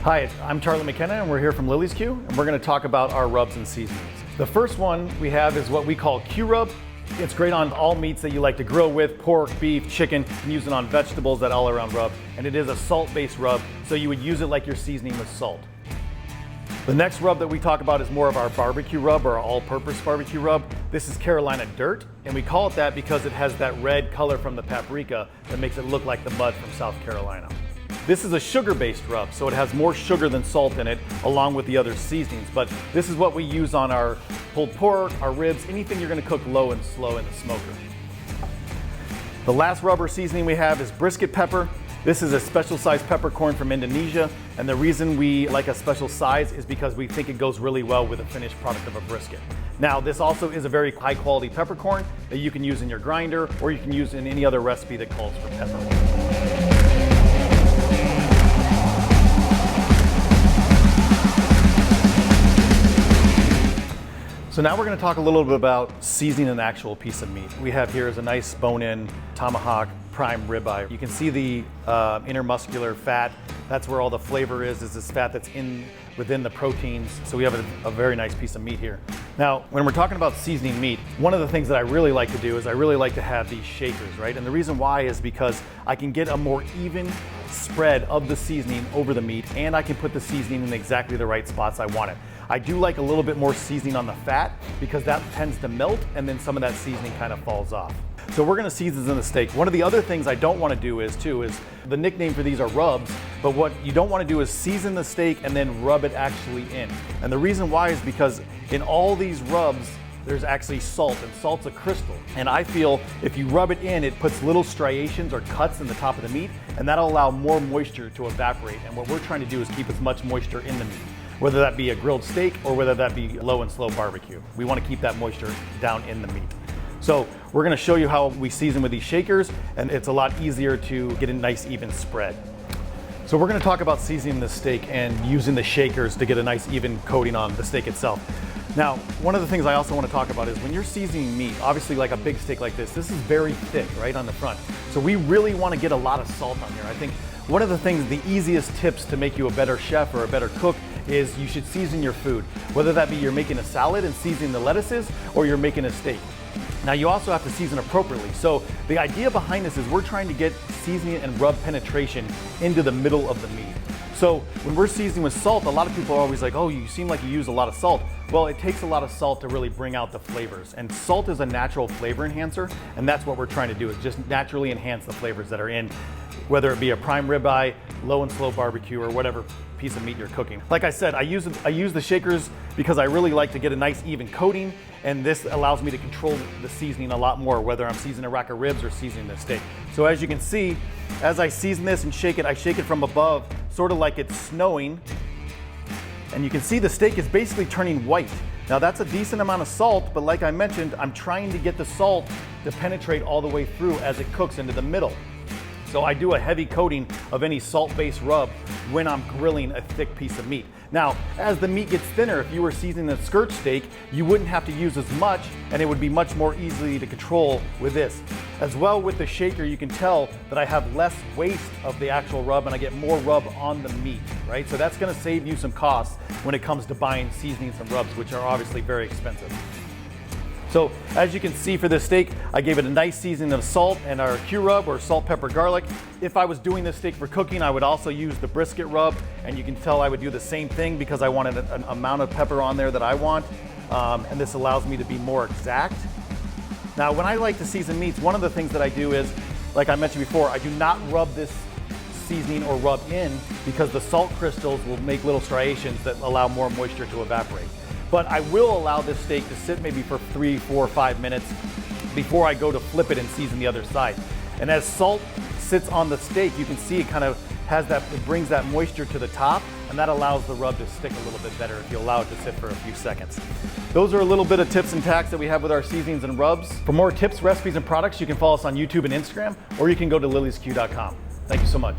Hi, I'm Charlie McKenna and we're here from Lily's Q, and we're going to talk about our rubs and seasonings. The first one we have is what we call Q Rub. It's great on all meats that you like to grill with, pork, beef, chicken. You can use it on vegetables, that all around rub. And it is a salt-based rub, so you would use it like you're seasoning with salt. The next rub that we talk about is more of our barbecue rub, or our all-purpose barbecue rub. This is Carolina Dirt, and we call it that because it has that red color from the paprika that makes it look like the mud from South Carolina. This is a sugar-based rub, so it has more sugar than salt in it, along with the other seasonings. But this is what we use on our pulled pork, our ribs, anything you're gonna cook low and slow in the smoker. The last rub or seasoning we have is brisket pepper. This is a special size peppercorn from Indonesia, and the reason we like a special size is because we think it goes really well with the finished product of a brisket. Now, this also is a very high quality peppercorn that you can use in your grinder, or you can use in any other recipe that calls for pepper. So now we're going to talk a little bit about seasoning an actual piece of meat. We have here is a nice bone-in tomahawk prime ribeye. You can see the intermuscular fat. That's where all the flavor is this fat that's within the proteins. So we have a very nice piece of meat here. Now, when we're talking about seasoning meat, one of the things that I really like to do is I really like to have these shakers, right? And the reason why is because I can get a more even spread of the seasoning over the meat, and I can put the seasoning in exactly the right spots I want it. I do like a little bit more seasoning on the fat because that tends to melt and then some of that seasoning kind of falls off. So we're gonna season the steak. One of the other things I don't wanna do is the nickname for these are rubs, but what you don't wanna do is season the steak and then rub it actually in. And the reason why is because in all these rubs, there's actually salt, and salt's a crystal. And I feel if you rub it in, it puts little striations or cuts in the top of the meat, and that'll allow more moisture to evaporate. And what we're trying to do is keep as much moisture in the meat, whether that be a grilled steak or whether that be low and slow barbecue. We want to keep that moisture down in the meat. So we're going to show you how we season with these shakers, and it's a lot easier to get a nice even spread. So we're going to talk about seasoning the steak and using the shakers to get a nice even coating on the steak itself. Now, one of the things I also want to talk about is when you're seasoning meat, obviously like a big steak like this is very thick, right, on the front. So we really want to get a lot of salt on here. I think one of the things, the easiest tips to make you a better chef or a better cook is you should season your food. Whether that be you're making a salad and seasoning the lettuces, or you're making a steak. Now you also have to season appropriately. So the idea behind this is we're trying to get seasoning and rub penetration into the middle of the meat. So when we're seasoning with salt, a lot of people are always like, oh, you seem like you use a lot of salt. Well, it takes a lot of salt to really bring out the flavors. And salt is a natural flavor enhancer, and that's what we're trying to do, is just naturally enhance the flavors that are in, whether it be a prime ribeye, low and slow barbecue, or whatever piece of meat you're cooking. Like I said, I use the shakers because I really like to get a nice even coating, and this allows me to control the seasoning a lot more, whether I'm seasoning a rack of ribs or seasoning the steak. So as you can see, as I season this and shake it, I shake it from above, sort of like it's snowing. And you can see the steak is basically turning white. Now that's a decent amount of salt, but like I mentioned, I'm trying to get the salt to penetrate all the way through as it cooks into the middle. So I do a heavy coating of any salt-based rub when I'm grilling a thick piece of meat. Now, as the meat gets thinner, if you were seasoning a skirt steak, you wouldn't have to use as much, and it would be much more easily to control with this. As well, with the shaker, you can tell that I have less waste of the actual rub and I get more rub on the meat, right? So that's gonna save you some costs when it comes to buying seasonings and rubs, which are obviously very expensive. So as you can see for this steak, I gave it a nice seasoning of salt and our Q Rub, or salt, pepper, garlic. If I was doing this steak for cooking, I would also use the brisket rub, and you can tell I would do the same thing because I wanted an amount of pepper on there that I want, and this allows me to be more exact. Now, when I like to season meats, one of the things that I do is, like I mentioned before, I do not rub this seasoning or rub in because the salt crystals will make little striations that allow more moisture to evaporate. But I will allow this steak to sit maybe for 3, 4, 5 minutes before I go to flip it and season the other side. And as salt sits on the steak, you can see it kind of has that, it brings that moisture to the top, and that allows the rub to stick a little bit better if you allow it to sit for a few seconds. Those are a little bit of tips and tacks that we have with our seasonings and rubs. For more tips, recipes, and products, you can follow us on YouTube and Instagram, or you can go to lilysq.com. Thank you so much.